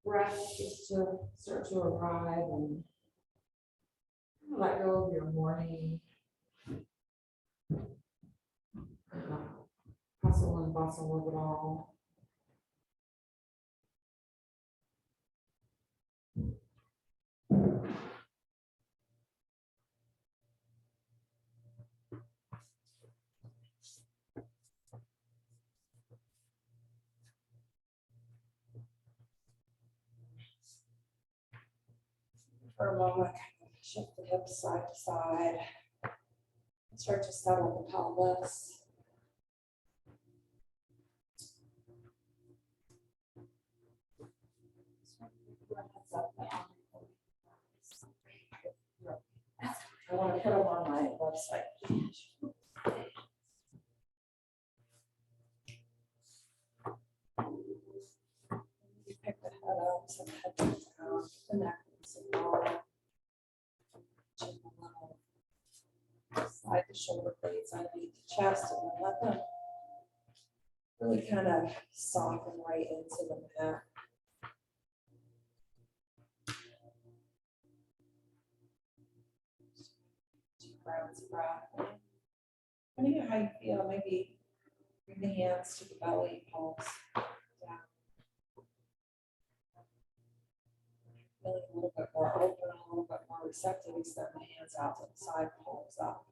breath just to start to arrive and let go of your morning hustle and bustle of it all. For a moment, shift the hips side to side. Start to settle the pelvis. I want to put them on my website. You pick the head up, so the head comes down, the neck is low. Chin level. Slide the shoulder blades underneath the chest and then let them really kind of soften right into the mat. Deep rounds of breath. Depending on how you feel, maybe bring the hands to the belly, palms down. Feeling a little bit more open, a little bit more receptive, extend the hands out to the side, palms up.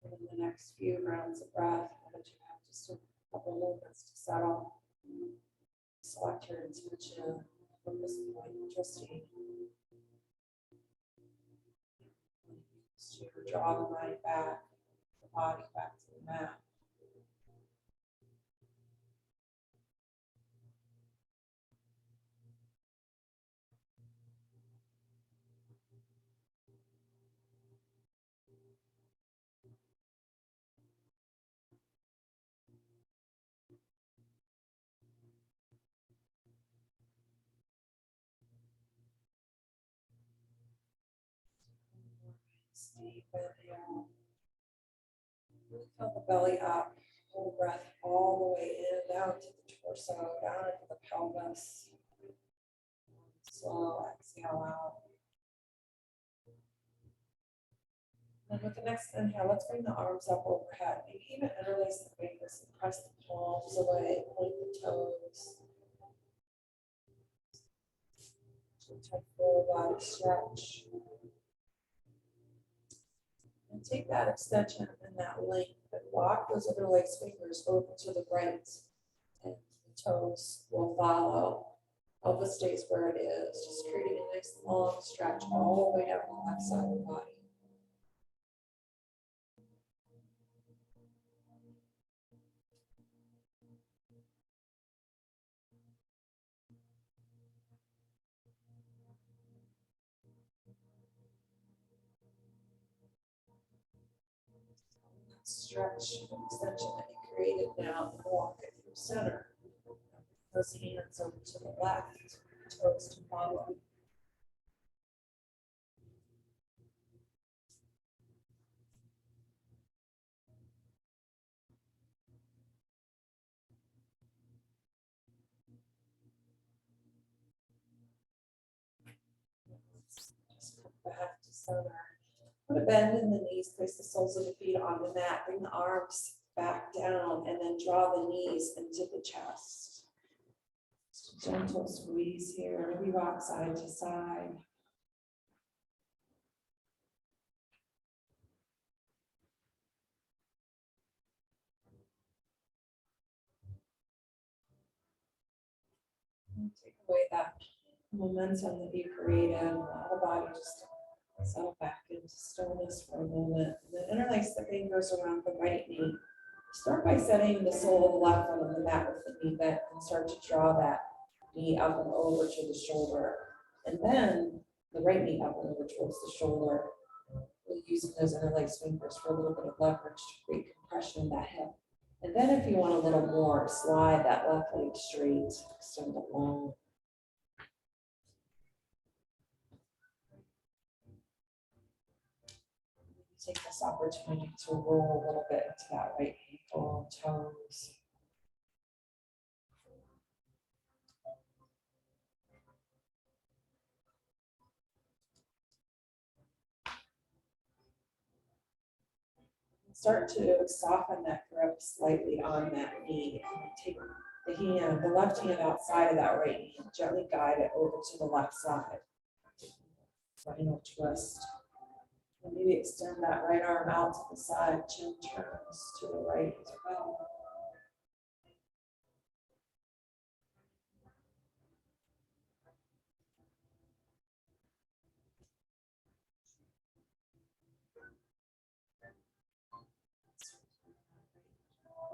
And in the next few rounds of breath, that you have just a couple moments to settle. Select your intention, focus point, interesting. To draw the mind back, the body back to the mat. Deep inhale. Really fill the belly up. Hold breath all the way in, down to the torso, down into the pelvis. Slow exhale out. And with the next inhale, let's bring the arms up overhead. Maybe even interlace the fingers and press the palms away, point the toes. Type full body stretch. And take that extension and that length and walk those interlaced fingers over to the right. And the toes will follow. Pelvis stays where it is, just creating a nice long stretch all the way down the left side of the body. Stretch and extension that you created now, and walk it through center. Those hands over to the left, toes to follow. Just come back to center. Put a bend in the knees, place the soles of the feet on the mat, bring the arms back down, and then draw the knees into the chest. Just a gentle squeeze here, maybe rock side to side. And take away that momentum that you created, allow the body just to settle back into stillness for a moment. And then interlace the fingers around the right knee. Start by setting the sole of the left foot on the mat with the knee bent and start to draw that knee up and over to the shoulder. And then the right knee up and over towards the shoulder. We're using those inner leg swingers for a little bit of leverage to create compression in that hip. And then if you want a little more, slide that left leg straight, extend it long. Take this opportunity to roll a little bit into that right ankle, toes. Start to soften that grip slightly on that knee. And take the hand, the left hand outside of that right knee, and gently guide it over to the left side. Final twist. And maybe extend that right arm out to the side, chin turns to the right as well.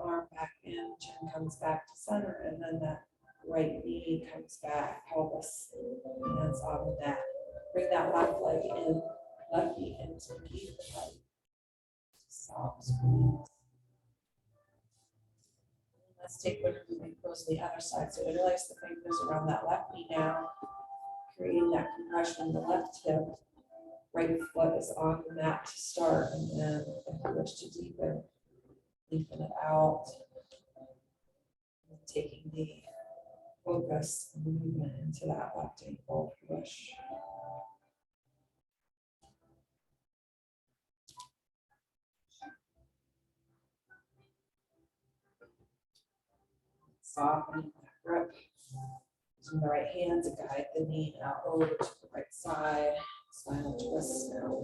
Arm back in, chin comes back to center, and then that right knee comes back, pelvis, hands on the mat. Bring that left leg in, left knee into the knee of the right. Soft squeeze. Let's take one moving close to the other side. So interlace the fingers around that left knee now, creating that compression in the left hip. Right foot is on the mat to start, and then if you wish to deepen it out. Taking the focus and movement into that left ankle push. Softening that grip. Using the right hand to guide the knee now over to the right side. Final twist now.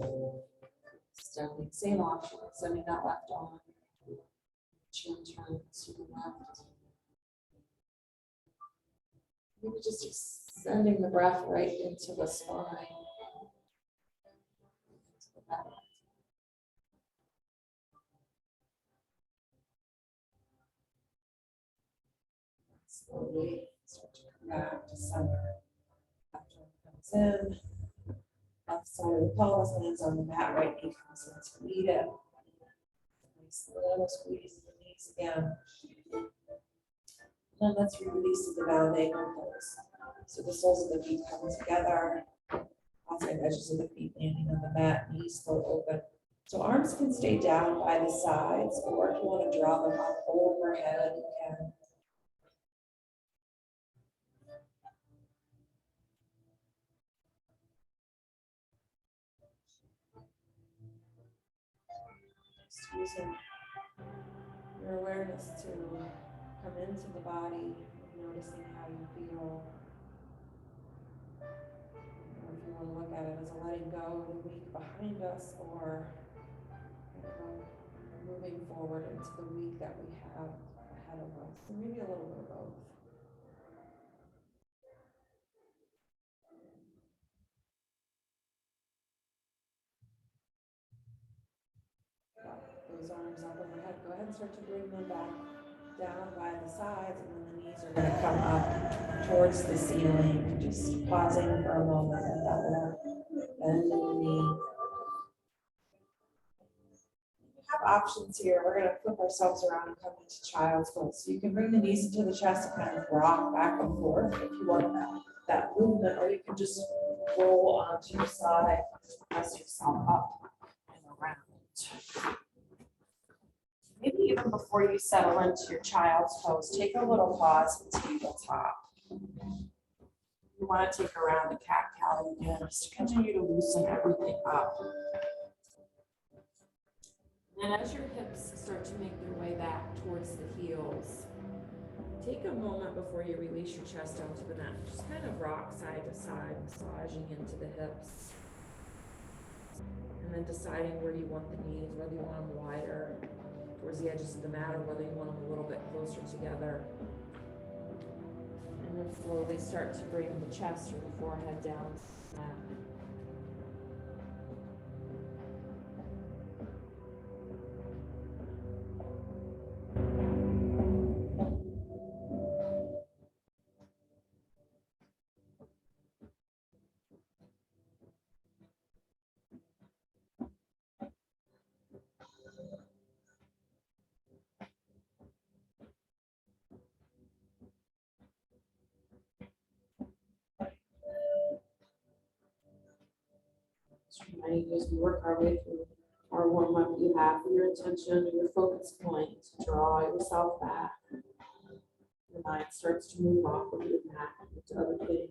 Extending, same option, extending that left arm. Chin turn to the left. Maybe just extending the breath right into the spine. Slowly start to come back to center. Left arm comes in. Left side of the pelvis lands on the mat. Right knee comes in to meet it. Nice little squeeze the knees again. And let's release the bound ankle pose. So the soles of the feet come together. Outside edges of the feet landing on the mat. Knees float open. So arms can stay down by the sides, or if you want to draw them up overhead, you can. Just using your awareness to come into the body, noticing how you feel. Or if you want to look at it as a letting go of the week behind us, or moving forward into the week that we have ahead of us. So maybe a little bit of both. Those arms up overhead. Go ahead and start to bring them back down by the sides, and then the knees are going to come up towards the ceiling. Just pausing for a moment at that little bend in the knee. We have options here. We're going to flip ourselves around and come into child's pose. So you can bring the knees into the chest and kind of rock back and forth if you want that movement, or you can just roll onto your side, press yourself up and around. Maybe even before you settle into your child's pose, take a little pause and tabletop. You want to take a round of cat-cow again, just to continue to loosen everything up. And as your hips start to make their way back towards the heels, take a moment before you release your chest onto the mat. Just kind of rock side to side, massaging into the hips. And then deciding where you want the knees, whether you want them wider towards the edges of the mat, or whether you want them a little bit closer together. And then slowly start to bring the chest or the forehead down to the mat. Just reminding you as we work our way through our warm up, you have your intention, your focus point to draw yourself back. Your mind starts to move off of your mat into other things.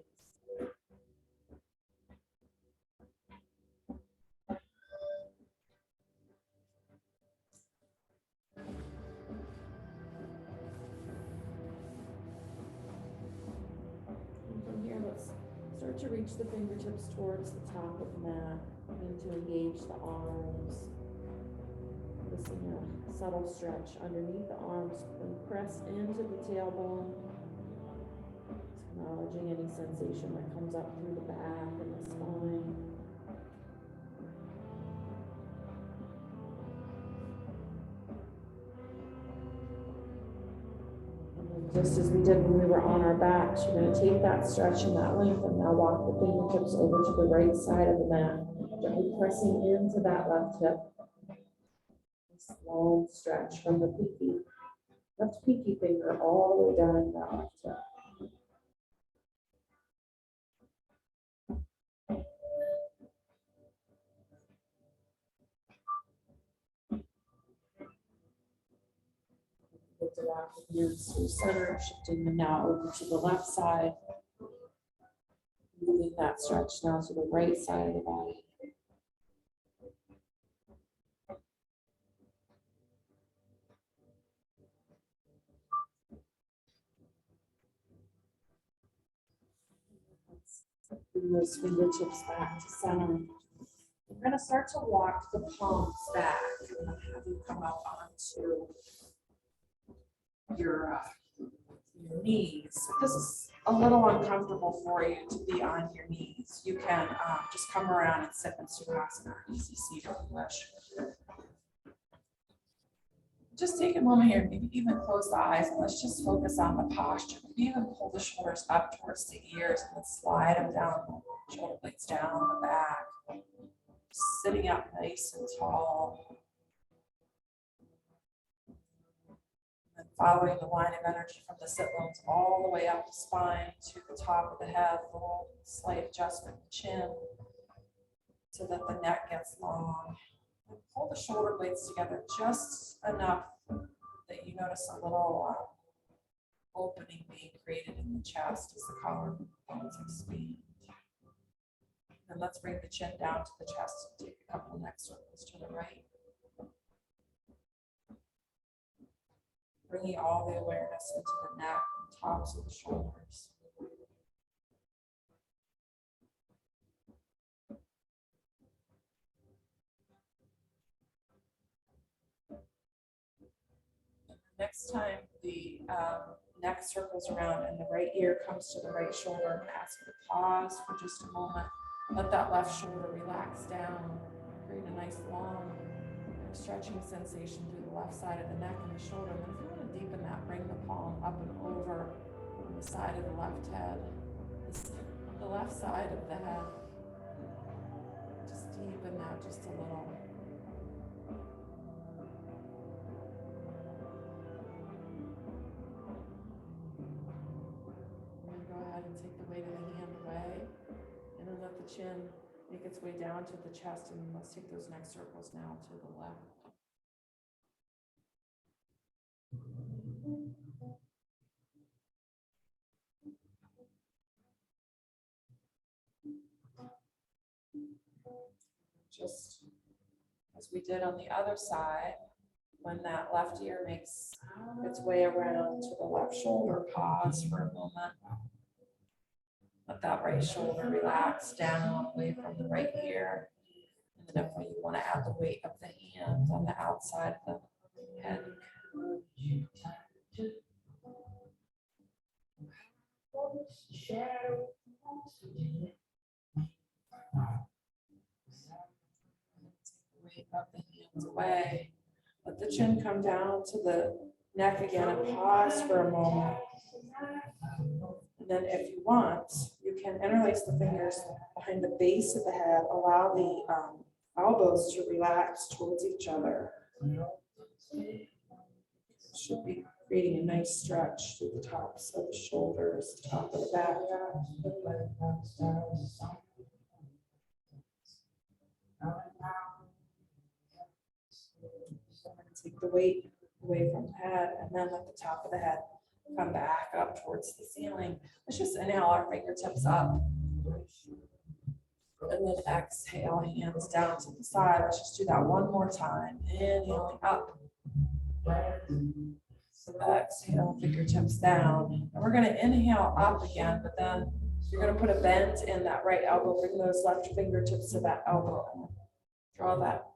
From here, let's start to reach the fingertips towards the top of the mat. Begin to engage the arms. Noticing a subtle stretch underneath the arms, then press into the tailbone. Acknowledging any sensation that comes up through the back and the spine. Just as we did when we were on our backs, you're going to take that stretch and that length and now walk the fingertips over to the right side of the mat, gently pressing into that left hip. Long stretch from the left pinky finger all the way down that left hip. Get to walk the hands through center, shifting them now over to the left side. Moving that stretch now to the right side of the body. Bring those fingertips back to center. We're going to start to walk the palms back. I'm going to have you come up onto your knees. If this is a little uncomfortable for you to be on your knees, you can just come around and sit in Sukhasana, easy seat if you wish. Just take a moment here, maybe even close the eyes and let's just focus on the posture. Maybe even pull the shoulders up towards the ears and then slide them down, shoulder blades down the back. Sitting up nice and tall. And following the line of energy from the sit bones all the way up the spine to the top of the head, a little slight adjustment in the chin so that the neck gets long. And pull the shoulder blades together just enough that you notice a little opening being created in the chest as the collarbones expand. And let's bring the chin down to the chest and take a couple neck circles to the right. Bringing all the awareness into the neck and tops of the shoulders. Next time the neck circles around and the right ear comes to the right shoulder, I'm ask you to pause for just a moment. Let that left shoulder relax down. Create a nice long stretching sensation through the left side of the neck and the shoulder. And then if you want to deepen that, bring the palm up and over on the side of the left head. The left side of the head. Just deepen that just a little. Go ahead and take the weight of the hand away, and then let the chin make its way down to the chest, and let's take those neck circles now to the left. Just as we did on the other side, when that left ear makes its way around to the left shoulder, pause for a moment. Let that right shoulder relax down away from the right ear. And then if you want to add the weight of the hand on the outside of the head. Weight of the hands away. Let the chin come down to the neck again and pause for a moment. And then if you want, you can interlace the fingers behind the base of the head, allow the elbows to relax towards each other. Should be creating a nice stretch through the tops of the shoulders, top of the back. take the weight away from the head, and then let the top of the head come back up towards the ceiling. Let's just inhale our fingertips up. And then exhale, hands down to the side. Let's just do that one more time. Inhaling up. Exhale, fingertips down. And we're going to inhale up again, but then you're going to put a bend in that right elbow. Bring those left fingertips to that elbow and draw that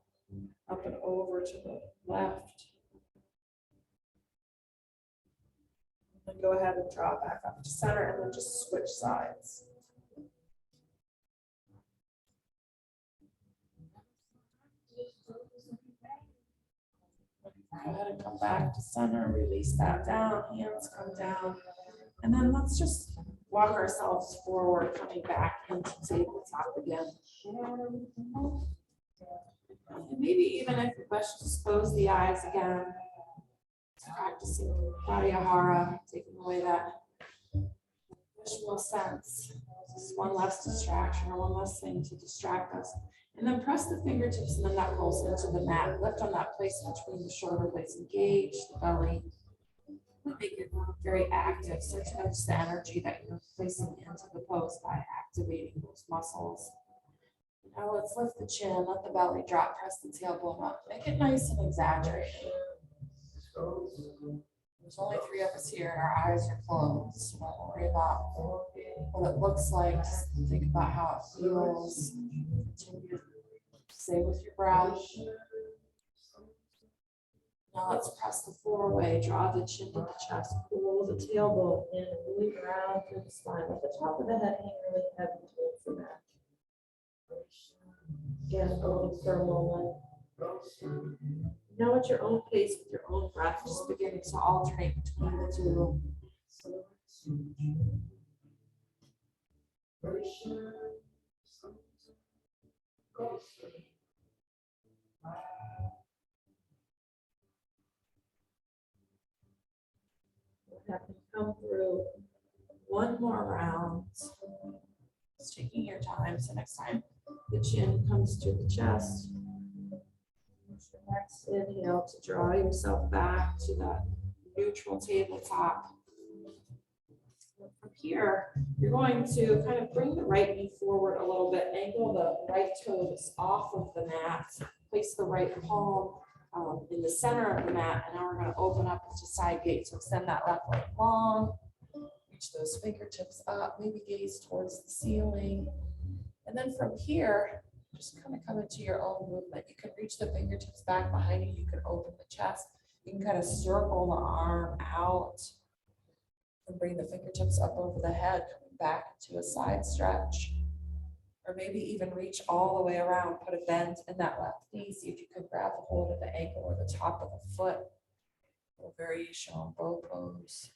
up and over to the left. And then go ahead and draw back up to center and then just switch sides. Go ahead and come back to center, release that down, hands come down. And then let's just walk ourselves forward, coming back into tabletop again. And maybe even if you wish, just close the eyes again. Practicing pratyahara, taking away that visual sense. Just one less distraction or one less thing to distract us. And then press the fingertips, and then that rolls into the mat. Lift on that place between the shoulder blades. Engage the belly. Make it very active. Start to notice the energy that you're placing into the pose by activating those muscles. Now let's lift the chin, let the belly drop, press the tailbone up. Make it nice and exaggerated. There's only 3 of us here, and our eyes are closed. So don't worry about what it looks like. Just think about how it feels. Continue to stay with your breath. Now let's press the 4-way. Draw the chin to the chest. Pull the tailbone in and really ground through the spine. Let the top of the head hang really heavy towards the mat. Again, hold for a moment. Now at your own pace with your own breath, just beginning to alternate between the two. We'll have to come through one more round. Just taking your time. So next time the chin comes to the chest. Next inhale to draw yourself back to that neutral tabletop. From here, you're going to kind of bring the right knee forward a little bit, angle the right toes off of the mat, place the right palm in the center of the mat, and now we're going to open up to side gaze. So extend that left leg long, reach those fingertips up, maybe gaze towards the ceiling. And then from here, just kind of come into your own movement. You can reach the fingertips back behind you. You can open the chest. You can kind of circle the arm out and bring the fingertips up over the head, coming back to a side stretch. Or maybe even reach all the way around, put a bend in that left knee. See if you can grab a hold of the ankle or the top of the foot. A little variation on bow pose.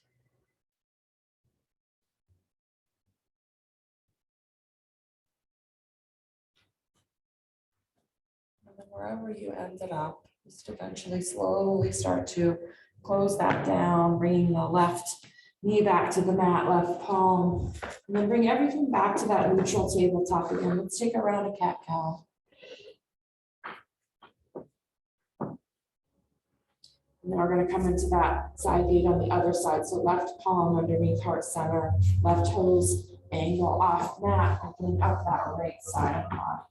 And then wherever you ended up, just eventually slowly start to close that down, bringing the left knee back to the mat, left palm, and then bring everything back to that neutral tabletop again. Let's take a round of cat-cow. And then we're going to come into that side gate on the other side. So left palm underneath heart center, left toes angle off mat, opening up that right side of the body.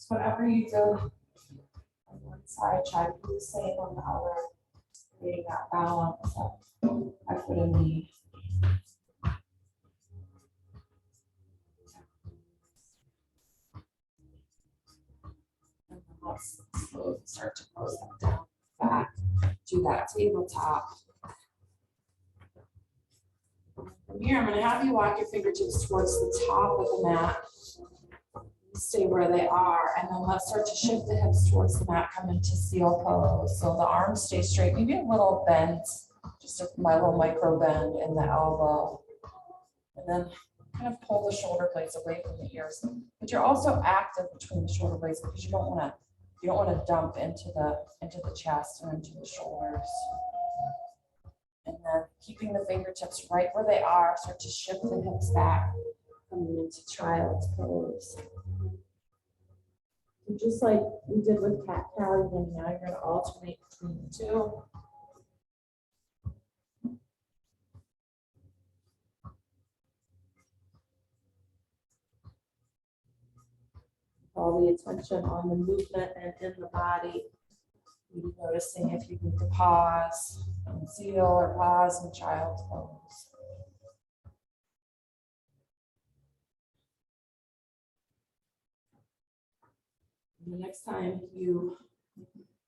Whatever you do on one side, try to do the same on the other, creating that balance of effort and need. And then let's slowly start to close that down back to that tabletop. From here, I'm going to have you walk your fingertips towards the top of the mat. Stay where they are, and then let's start to shift the hips towards the mat, come into seal pose. So the arms stay straight, maybe a little bend, just my little micro bend in the elbow. And then kind of pull the shoulder blades away from the ears. But you're also active between the shoulder blades because you don't want to dump into the chest or into the shoulders. And then keeping the fingertips right where they are, start to shift the hips back, coming into child's pose. And just like we did with cat-cow, then now you're going to alternate between the two. All the attention on the movement and in the body. Maybe noticing if you need to pause, conceal, or pause in child's pose. The next time you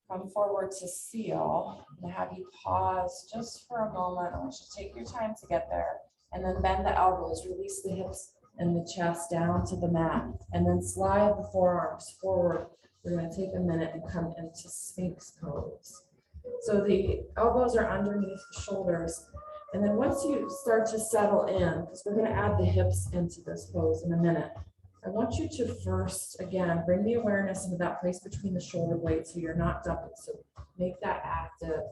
come forward to seal, and have you pause just for a moment. I want you to take your time to get there, and then bend the elbows, release the hips and the chest down to the mat, and then slide the forearms forward. We're going to take a minute and come into Sphinx pose. So the elbows are underneath the shoulders. And then once you start to settle in, because we're going to add the hips into this pose in a minute, I want you to first, again, bring the awareness into that place between the shoulder blades so you're not dumping. So make that active.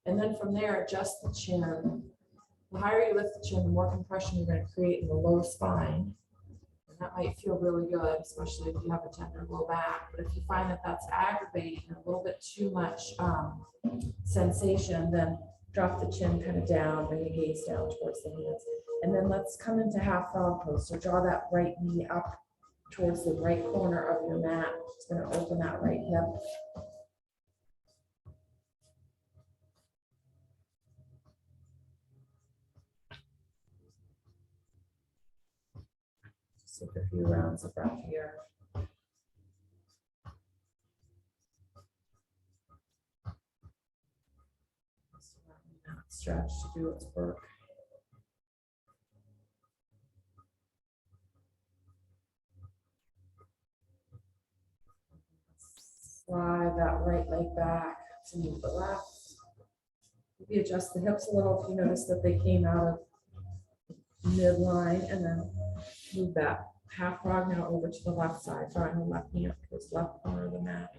And then from there, adjust the chin. The higher you lift the chin, the more compression you're going to create in the low spine. And that might feel really good, especially if you have a tender low back. But if you find that that's aggravating and a little bit too much sensation, then drop the chin kind of down, bring the gaze down towards the hands. And then let's come into half frog pose. So draw that right knee up towards the right corner of your mat. It's going to open that right hip. Just take a few rounds of breath here. Stretch to do its work. Slide that right leg back to move the left. Maybe adjust the hips a little if you notice that they came out of midline, and then move that half frog now over to the left side, drawing the left knee up towards the left corner of the mat.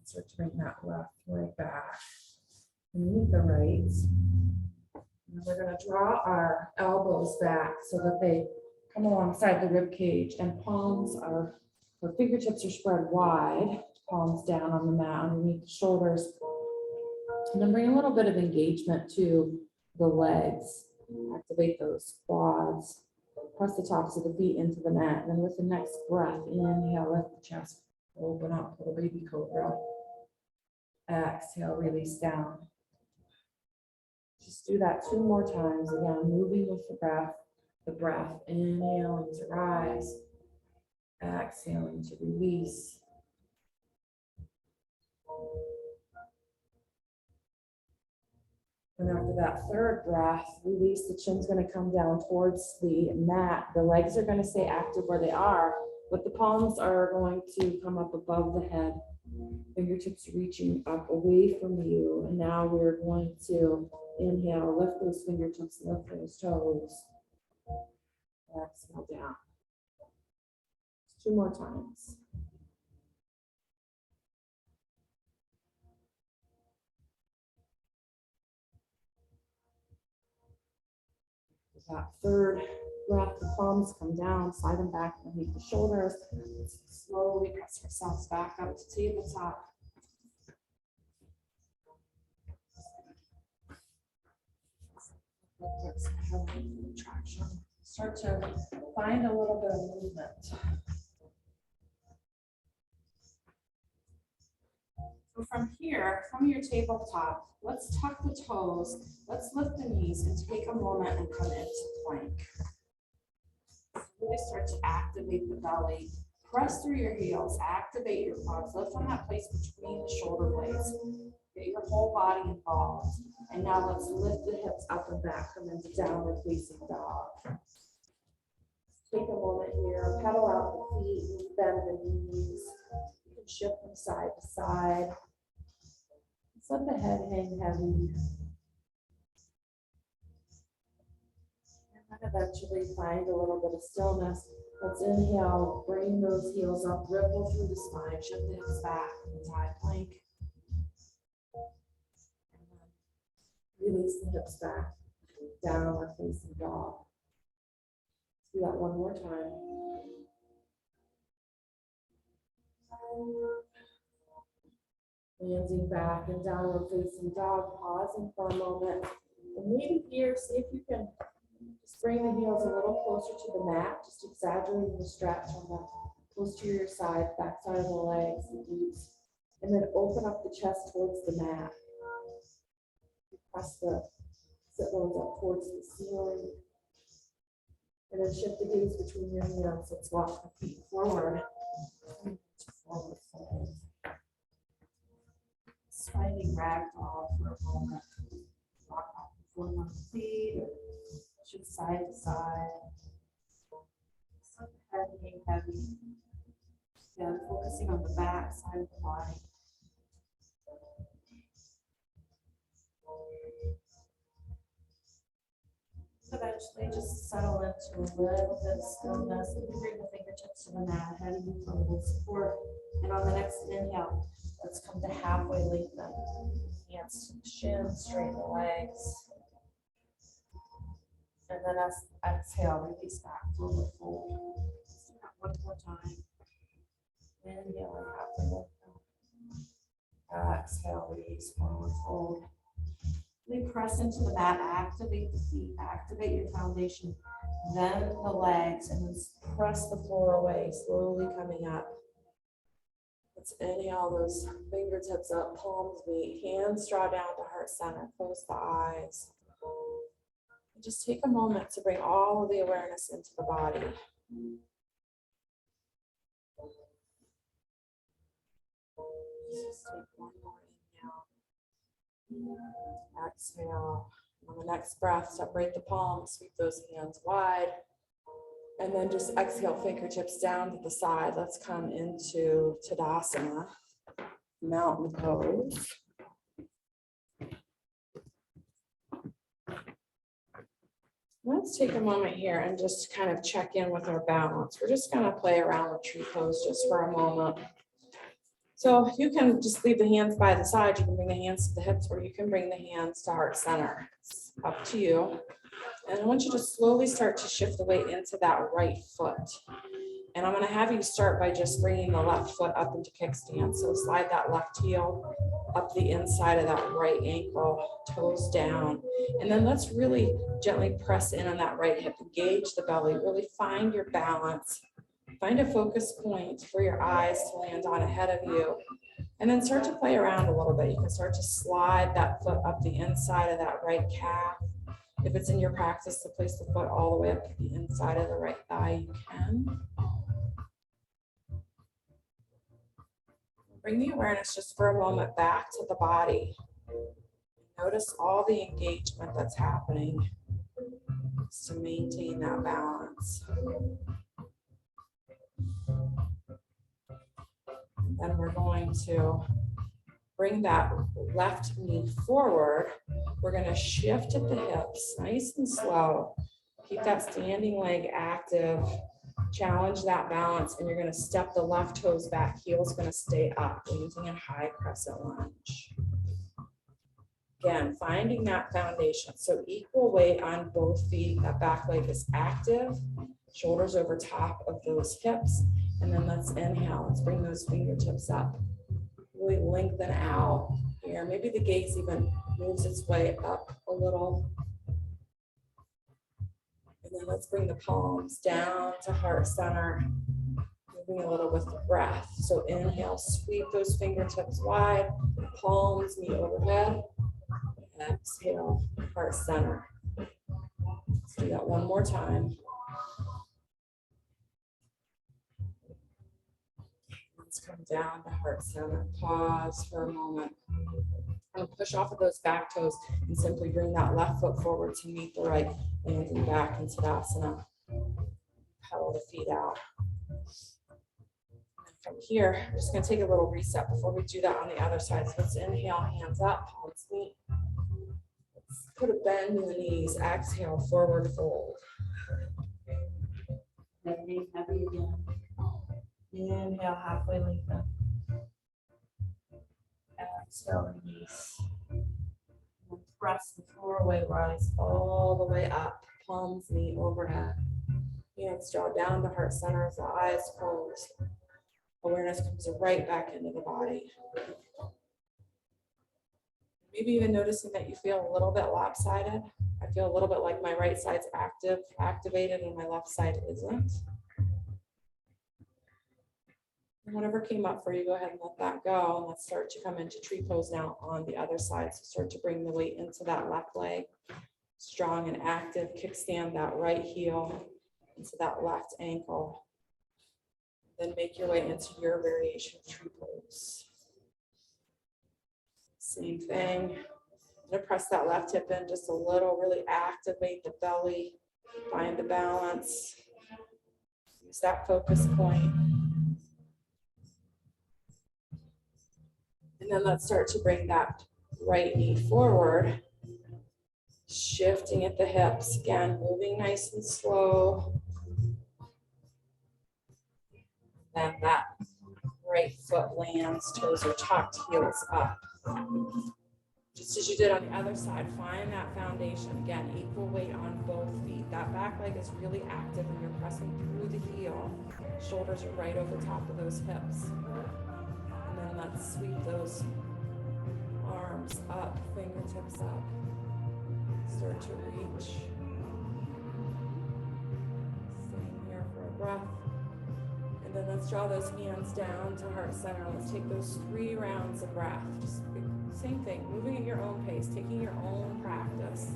Start to bring that left leg back beneath the right. And we're going to draw our elbows back so that they come alongside the rib cage, and palms are, or fingertips are spread wide, palms down on the mat underneath the shoulders. And then bring a little bit of engagement to the legs. Activate those quads. Press the tops of the feet into the mat. And then with the next breath, inhale, lift the chest, open up, little baby cobra. Exhale, release down. Just do that 2 more times. Again, moving with the breath. The breath, inhaling to rise. Exhaling to release. And after that third breath, release. The chin's going to come down towards the mat. The legs are going to stay active where they are, but the palms are going to come up above the head. Fingertips reaching up away from you. And now we're going to inhale, lift those fingertips, lift those toes. Exhale down. 2 more times. That third breath, the palms come down, slide them back underneath the shoulders. Slowly press ourselves back up to tabletop. Traction. Start to find a little bit of movement. So from here, from your tabletop, let's tuck the toes, let's lift the knees and take a moment and come into plank. Really start to activate the belly. Press through your heels, activate your quads, lift on that place between the shoulder blades. Get your whole body involved. And now let's lift the hips up and back, come into downward facing dog. Take a moment here, pedal out the feet, bend the knees. You can shift them side to side. Just let the head hang heavy. And eventually find a little bit of stillness. Let's inhale, bring those heels up, ripple through the spine, shift the hips back into high plank. And then release the hips back, downward facing dog. Let's do that one more time. Landing back and downward facing dog, pausing for a moment. And maybe here, see if you can just bring the heels a little closer to the mat, just exaggerating the stretch on the posterior side, back side of the legs and glutes. And then open up the chest towards the mat. Press the sit bones up towards the ceiling. And then shift the gaze between your hands. Let's walk the feet forward. Forward fold. Sliding ragdoll for a moment. Rock off the floor on the feet, or shift side to side. Head being heavy. Again, focusing on the back side of the body. Eventually just settle into a little bit of stillness. You can bring the fingertips to the mat, head of you for a little support. And on the next inhale, let's come to halfway lengthen. Hands to the shins, straighten the legs. And then exhale, release back, forward fold. Let's do that one more time. Inhale and halfway lengthen. Exhale, release, forward fold. Really press into the mat, activate the feet, activate your foundation, then the legs, and then press the floor away, slowly coming up. Let's inhale those fingertips up, palms meet, hands draw down to heart center, close the eyes. And just take a moment to bring all of the awareness into the body. Just take one more inhale. Exhale. On the next breath, separate the palms, sweep those hands wide. And then just exhale, fingertips down to the side. Let's come into Tadasana, mountain pose. Let's take a moment here and just kind of check in with our balance. We're just going to play around with tree pose just for a moment. So you can just leave the hands by the side. You can bring the hands to the hips, or you can bring the hands to heart center. It's up to you. And I want you to slowly start to shift the weight into that right foot. And I'm going to have you start by just bringing the left foot up into kickstand. So slide that left heel up the inside of that right ankle, toes down. And then let's really gently press in on that right hip, engage the belly, really find your balance. Find a focus point for your eyes to land on ahead of you. And then start to play around a little bit. You can start to slide that foot up the inside of that right calf. If it's in your practice to place the foot all the way up to the inside of the right thigh, you can. Bring the awareness just for a moment back to the body. Notice all the engagement that's happening just to maintain that balance. Then we're going to bring that left knee forward. We're going to shift at the hips, nice and slow. Keep that standing leg active. Challenge that balance, and you're going to step the left toes back. Heel's going to stay up. We're using a high crescent lunge. Again, finding that foundation. So equal weight on both feet. That back leg is active. Shoulders over top of those hips. And then let's inhale. Let's bring those fingertips up. Really lengthen out here. Maybe the gaze even moves its way up a little. And then let's bring the palms down to heart center. Moving a little with the breath. So inhale, sweep those fingertips wide. Palms meet overhead. Exhale, heart center. Let's do that one more time. Let's come down to heart center. Pause for a moment. And push off of those back toes and simply bring that left foot forward to meet the right, landing back into Tadasana. Pedal the feet out. And from here, I'm just going to take a little reset before we do that on the other side. So let's inhale, hands up, palms meet. Let's put a bend in the knees. Exhale, forward fold. Then hang heavy again. Inhale, halfway lengthen. Exhale, release. And press the floor away, rise all the way up. Palms meet overhead. Hands draw down to heart center as the eyes close. Awareness comes right back into the body. Maybe even noticing that you feel a little bit lopsided. I feel a little bit like my right side's activated, and my left side isn't. And whatever came up for you, go ahead and let that go. And let's start to come into tree pose now on the other side. So start to bring the weight into that left leg. Strong and active. Kickstand that right heel into that left ankle. Then make your way into your variation of tree pose. Same thing. I'm gonna press that left hip in just a little, really activate the belly, find the balance. Use that focus point. And then let's start to bring that right knee forward, shifting at the hips. Again, moving nice and slow. Then that right foot lands, toes are tucked, heels up. Just as you did on the other side, find that foundation. Again, equal weight on both feet. That back leg is really active and you're pressing through the heel. Shoulders are right over top of those hips. And then let's sweep those arms up, fingertips up. Start to reach. Staying here for a breath. And then let's draw those hands down to heart center. Let's take those 3 rounds of breath. Just same thing, moving at your own pace, taking your own practice.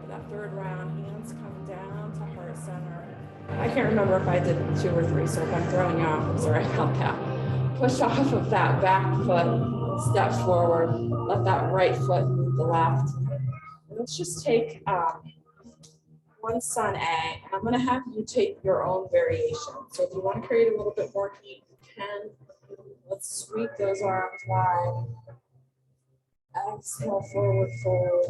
For that 3rd round, hands come down to heart center. I can't remember if I did 2 or 3, so if I'm throwing out, I'm sorry about that. Push off of that back foot, step forward, let that right foot move the left. Let's just take one sun A, and I'm going to have you take your own variation. So if you want to create a little bit more heat, you can. Let's sweep those arms wide. Exhale, forward fold.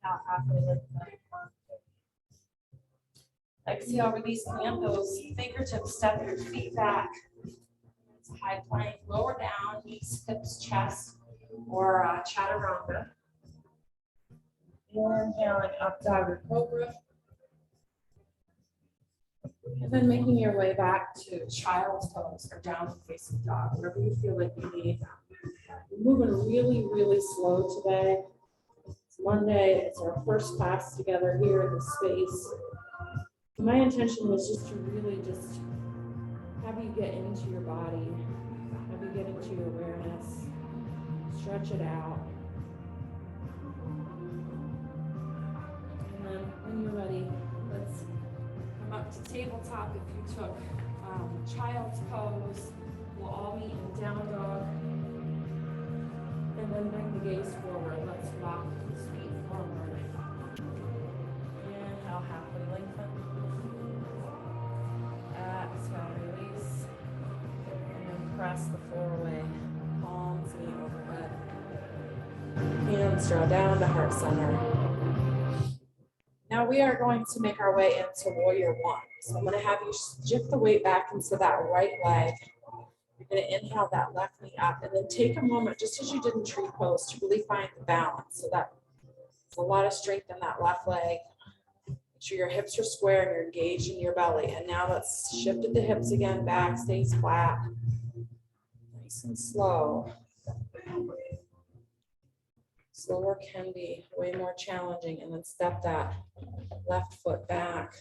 Now halfway lift. Exhale, release, plant those fingertips, step your feet back. It's a high plank, lower down, knees, hips, chest, or chaturanga. Inhaling up dog or cobra. And then making your way back to child's pose or down facing dog, whatever you feel like you need. We're moving really, really slow today. It's Monday, it's our first class together here in the space. My intention was just to really just have you get into your body, have you get into your awareness, stretch it out. And then when you're ready, let's come up to tabletop. If you took child's pose, we'll all meet in down dog. And then bring the gaze forward. Let's rock the feet forward. Inhale, halfway lengthen. Exhale, release. And then press the floor away. Palms meet overhead. Hands draw down to heart center. Now we are going to make our way into warrior 1. So I'm going to have you shift the weight back into that right leg. You're going to inhale that left knee up and then take a moment, just as you did in tree pose, to really find the balance. So that's a lot of strength in that left leg. Make sure your hips are square and you're engaged in your belly. And now let's shift at the hips again, back stays flat. Nice and slow. Slower can be way more challenging. And then step that left foot back.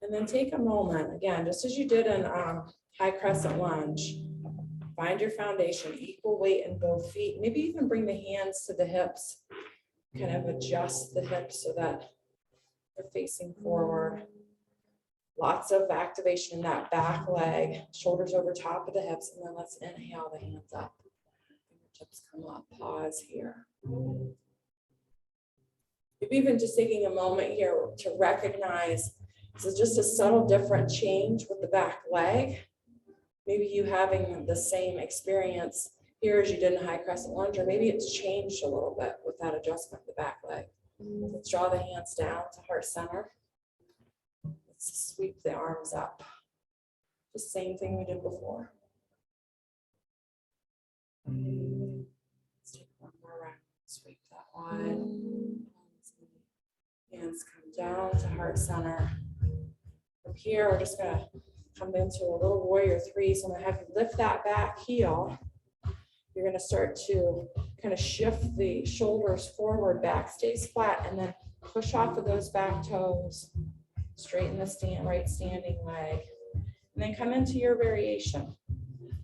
And then take a moment, again, just as you did in high crescent lunge. Find your foundation, equal weight in both feet. Maybe even bring the hands to the hips. Kind of adjust the hips so that they're facing forward. Lots of activation in that back leg, shoulders over top of the hips, and then let's inhale the hands up. Fingertips come up, pause here. Maybe even just taking a moment here to recognize this is just a subtle different change with the back leg. Maybe you having the same experience here as you did in high crescent lunge, or maybe it's changed a little bit with that adjustment of the back leg. Let's draw the hands down to heart center. Let's sweep the arms up. The same thing we did before. Let's take one more round. Sweep that wide. Hands come down to heart center. From here, we're just gonna come into a little warrior three. So I'm gonna have you lift that back heel. You're gonna start to kind of shift the shoulders forward, back stays flat, and then push off of those back toes. Straighten the right standing leg. And then come into your variation.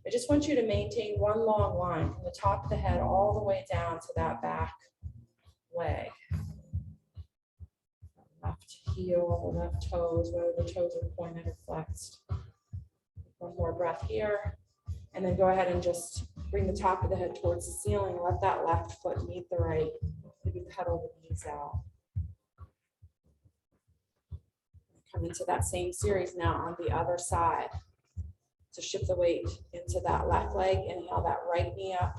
I just want you to maintain one long line from the top of the head all the way down to that back leg. Left heel, left toes, whether the toes are pointed or flexed. One more breath here. And then go ahead and just bring the top of the head towards the ceiling. Let that left foot meet the right. Maybe pedal the knees out. Come into that same series now on the other side. So shift the weight into that left leg. Inhale that right knee up.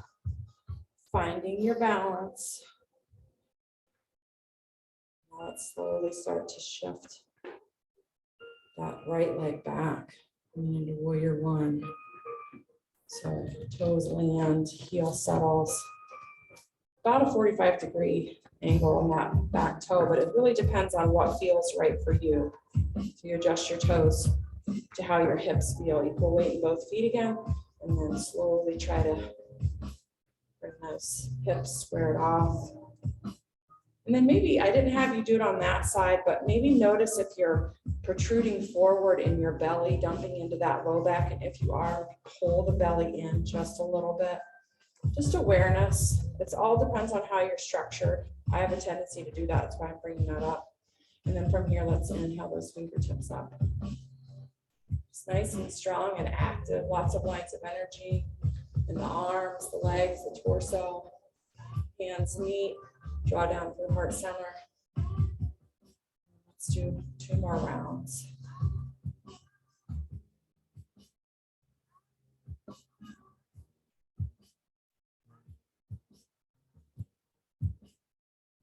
Finding your balance. Now let's slowly start to shift that right leg back. Coming into warrior one. So toes land, heel settles. About a 45-degree angle on that back toe, but it really depends on what feels right for you. So you adjust your toes to how your hips feel. Equal weight in both feet again, and then slowly try to bring those hips squared off. And then maybe, I didn't have you do it on that side, but maybe notice if you're protruding forward in your belly, dumping into that low back. And if you are, pull the belly in just a little bit. Just awareness. It all depends on how you're structured. I have a tendency to do that. That's why I'm bringing that up. And then from here, let's inhale those fingertips up. It's nice and strong and active. Lots of lines of energy in the arms, the legs, the torso. Hands meet. Draw down through heart center. Let's do 2 more rounds.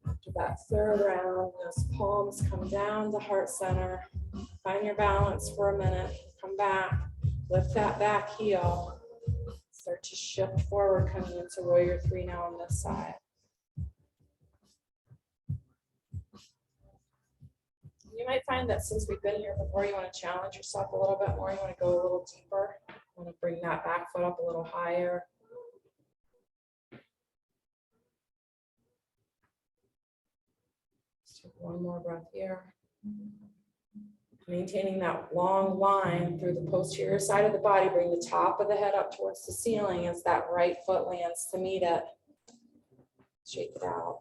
After that 3rd round, those palms come down to heart center. Find your balance for a minute. Come back. Lift that back heel. Start to shift forward, coming into warrior three now on this side. You might find that since we've been here before, you want to challenge yourself a little bit more. You want to go a little deeper. You want to bring that back foot up a little higher. Let's take one more breath here. Maintaining that long line through the posterior side of the body. Bring the top of the head up towards the ceiling as that right foot lands to meet it. Shake it out.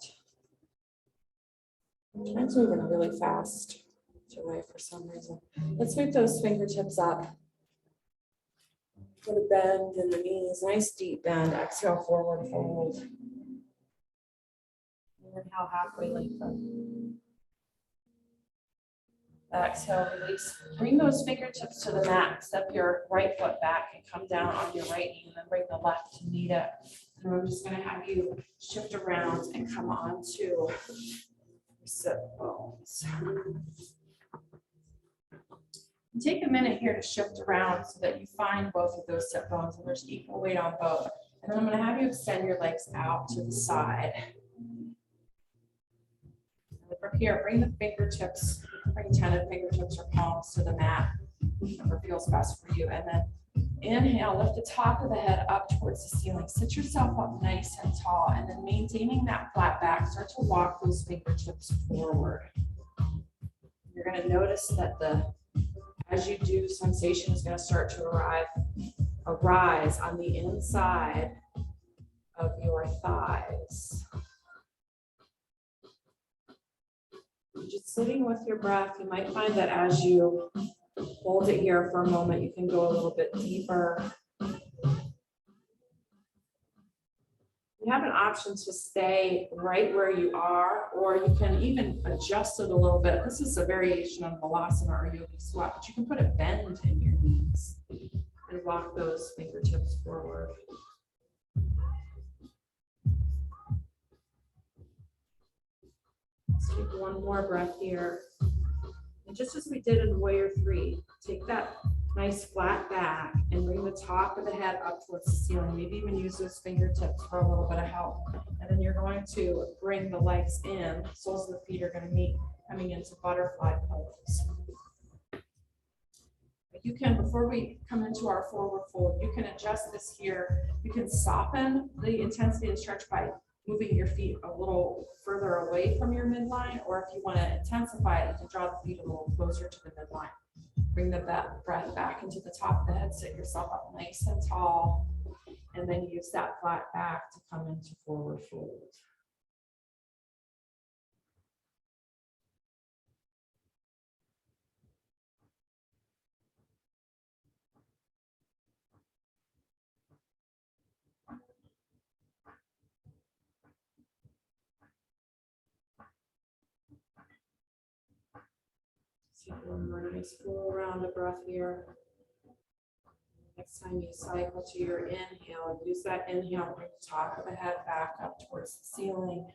Mine's moving really fast today for some reason. Let's sweep those fingertips up. Put a bend in the knees, nice deep bend. Exhale, forward fold. Inhale, halfway lengthen. Exhale, release. Bring those fingertips to the mat. Step your right foot back and come down on your right knee, and then bring the left to meet it. And I'm just going to have you shift around and come onto your sit bones. Take a minute here to shift around so that you find both of those sit bones, and there's equal weight on both. And then I'm going to have you extend your legs out to the side. And from here, bring the fingertips, bring tendon fingertips or palms to the mat, whatever feels best for you. And then inhale, lift the top of the head up towards the ceiling. Sit yourself up nice and tall, and then maintaining that flat back, start to walk those fingertips forward. You're going to notice that as you do, sensation is going to start to arise on the inside of your thighs. Just sitting with your breath, you might find that as you hold it here for a moment, you can go a little bit deeper. You you have an option to stay right where you are, or you can even adjust it a little bit. This is a variation of Balasana or yogi squat, but you can put a bend in your knees and walk those fingertips forward. Let's take one more breath here. And just as we did in Warrior 3, take that nice flat back and bring the top of the head up towards the ceiling. Maybe even use those fingertips for a little bit of help. And then you're going to bring the legs in. Soles of the feet are going to meet coming into butterfly pose. You can, before we come into our forward fold, you can adjust this here. You can soften the intensity and stretch by moving your feet a little further away from your midline, or if you want to intensify it, you can draw the feet a little closer to the midline. Bring the breath back into the top of the head, sit yourself up nice and tall, and then use that flat back to come into forward fold. Take one more nice full round of breath here. Next time you cycle to your inhale, use that inhale, bring the top of the head back up towards the ceiling.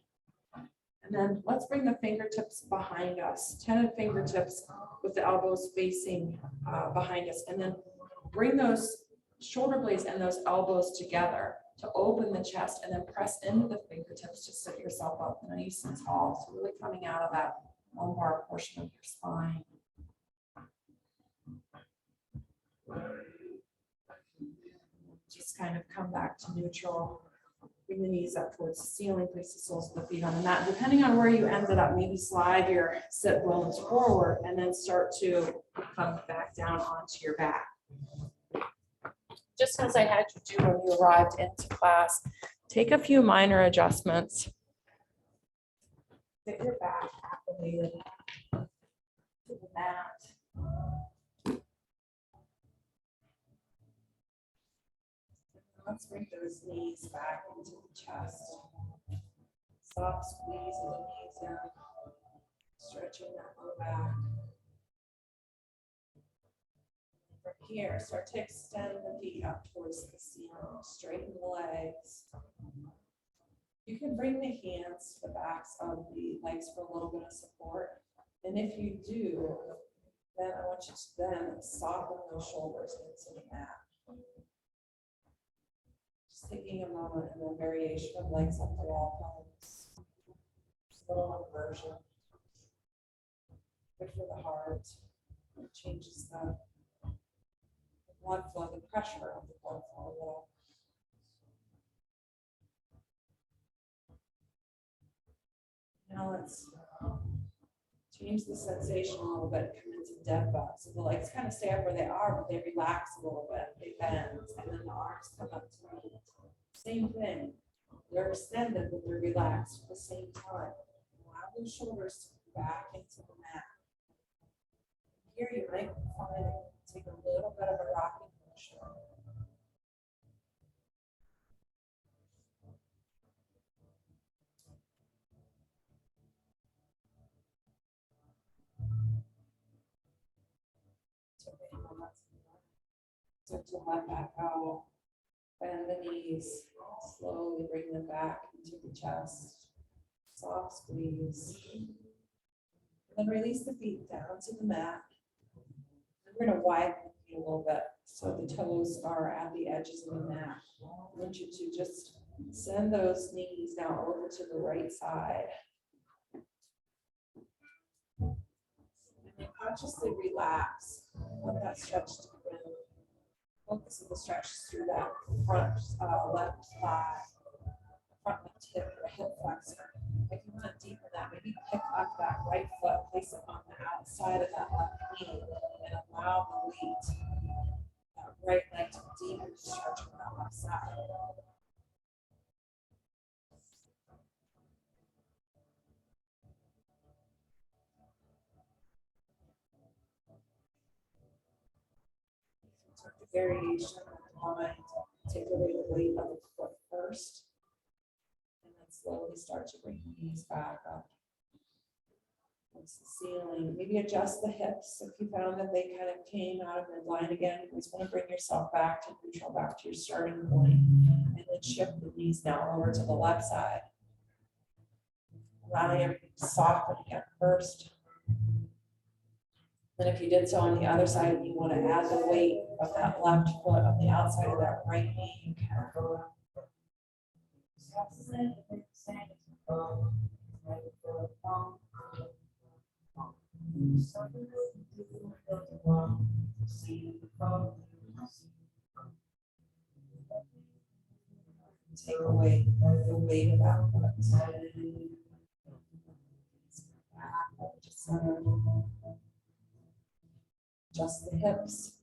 And then let's bring the fingertips behind us, 10 fingertips with the elbows facing behind us. And then bring those shoulder blades and those elbows together to open the chest, and then press into the fingertips to sit yourself up nice and tall. So really coming out of that lumbar portion of your spine. Just kind of come back to neutral. Bring the knees up towards the ceiling, place the soles of the feet on the mat. Depending on where you ended up, maybe slide your sit bones forward and then start to come back down onto your back. Just as I had you do when you arrived into class, take a few minor adjustments. Get your back acclimated to the mat. Let's bring those knees back into the chest. Soft squeeze of the knees down, stretching that low back. From here, start to extend the feet up towards the ceiling, straighten the legs. You can bring the hands to the backs of the legs for a little bit of support. And if you do, then I want you to then soften those shoulders into the mat. Just taking a moment and then variation of legs up the wall pose. Little inversion. Good for the heart. It changes the blood flow, the pressure of the blood flow a little. Now let's change the sensation a little bit, come into dead bug. So the legs kind of stay up where they are, but they relax a little bit, they bend, and then the arms come up to meet. Same thing. They're extended, but they're relaxed at the same time. Allow those shoulders to go back into the mat. Here you might find take a little bit of a rocking motion. Start to let that go. Bend the knees. Slowly bring them back into the chest. Soft squeeze. And then release the feet down to the mat. We're going to widen the feet a little bit so the toes are at the edges of the mat. I want you to just send those knees now over to the right side. And then consciously relax. Let that stretch to the ground. Focus on the stretch through that front left thigh, front left hip, or hip flexor. If you want to deepen that, maybe pick up that right foot, place it on the outside of that left knee, and allow the weight, that right leg to deepen the stretch on that left side. So the variation of the mind, take away the weight of the foot first. slowly start to bring the knees back up towards the ceiling. Maybe adjust the hips if you found that they kind of came out of midline again. You just want to bring yourself back to neutral, back to your starting point, and then shift the knees now over to the left side. Allowing everything to soften again first. Then if you did so on the other side, you want to add the weight of that left foot on the outside of that right knee, you can. Take away the weight of that foot. Adjust the hips.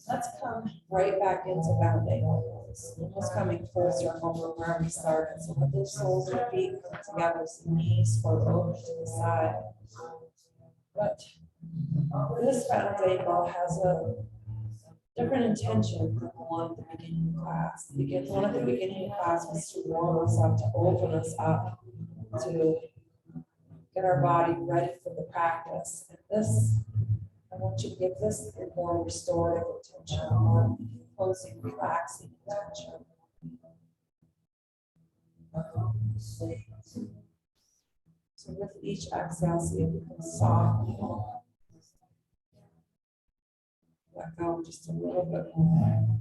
Let's come right back into bound angle pose. Almost coming full circle from where we started. So let the soles of the feet come together, so knees fold over to the side. But this bound angle has a different intention than the one at the beginning of class. The one at the beginning of class was to warm us up, to open us up, to get our body ready for the practice. And this, I want you to give this a more restorative intention, more closing, relaxing intention. So with each exhale, see if you can soften. Let go just a little bit more.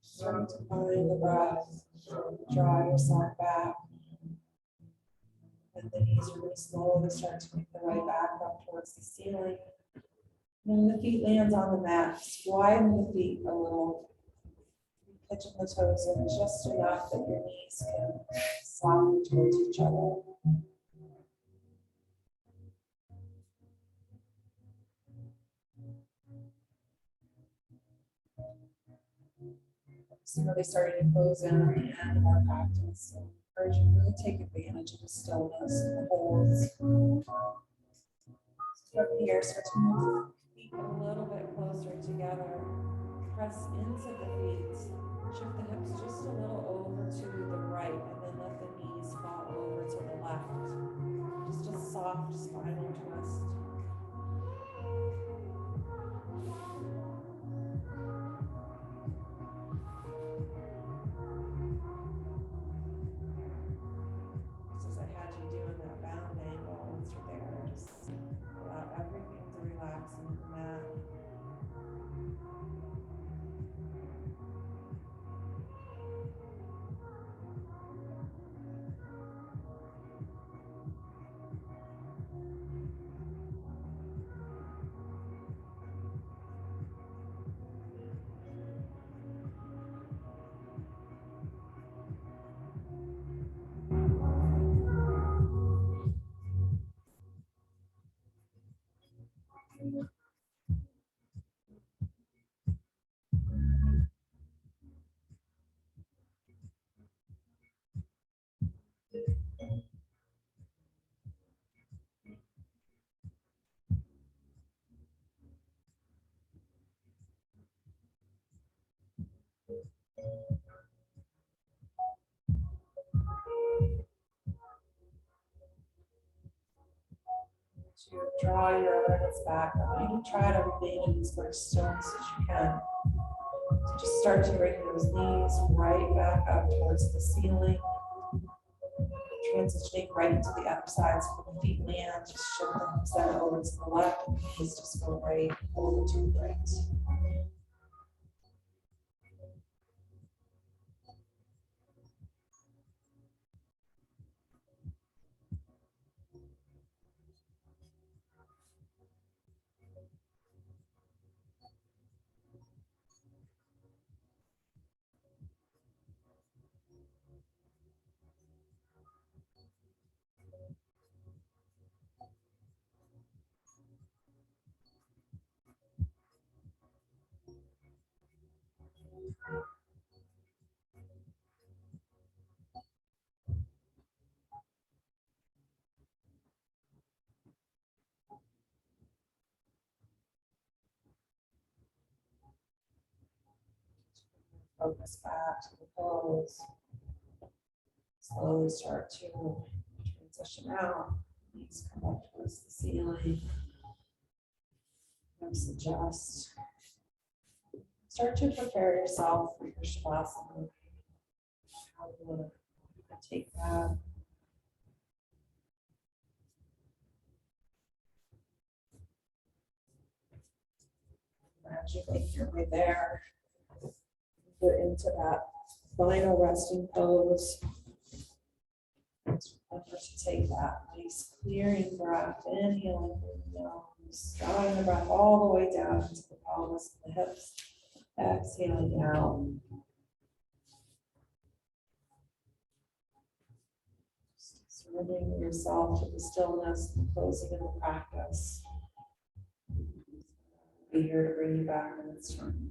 Starting to find the breath, draw yourself back. And the knees really slowly start to make their way back up towards the ceiling. When the feet lands on the mat, just widen the feet a little. Pitching the toes in just enough that your knees can soften towards each other. So really starting to close in on the end of our practice. So I urge you to really take advantage of the stillness, the holds. From here, start to move feet a little bit closer together. Press into the feet. Shift the hips just a little over to the right, and then let the knees fall over to the left. Just a soft spinal twist. Just as I had you doing that bound angle, once you're there, just allow everything to relax into the mat. To draw your awareness back, I want you to try to remain in as much stillness as you can. So just start to bring those knees right back up towards the ceiling, transitioning right into the other side. So when the feet land, just shift the hips then over to the left, and the knees just go right over to the right. Focus back to the pose. Slowly start to transition out. Knees come up towards the ceiling. Hips adjust. Start to prepare yourself for your shavasana. How you want to take that. Imagine making your way there. Get into that final resting pose. Remember to take that nice clearing breath, inhaling through the nose, drawing the breath all the way down into the pelvis and the hips, exhaling out. Surrendering yourself to the stillness and closing in the practice. Be here to bring you back when it's time.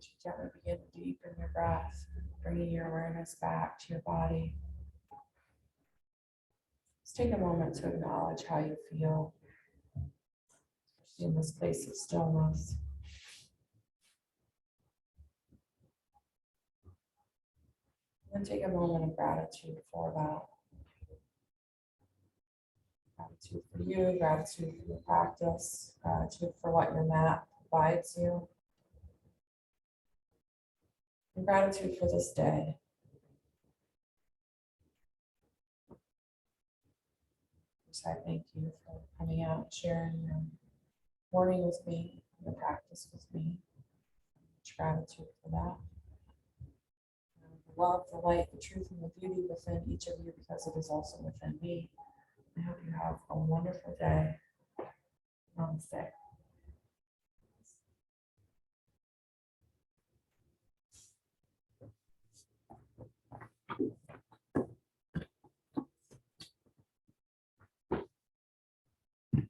As you gently begin to deepen your breath, bringing your awareness back to your body. Just take a moment to acknowledge how you feel, especially in this place of stillness. And take a moment of gratitude for that. Gratitude for you, gratitude for your practice, gratitude for what your mat provides you, and gratitude for this day. So I thank you for coming out and sharing your morning with me, your practice with me. Much gratitude for that. The love, the light, the truth, and the beauty within each of you, because it is also within me. I hope you have a wonderful day. Namaste.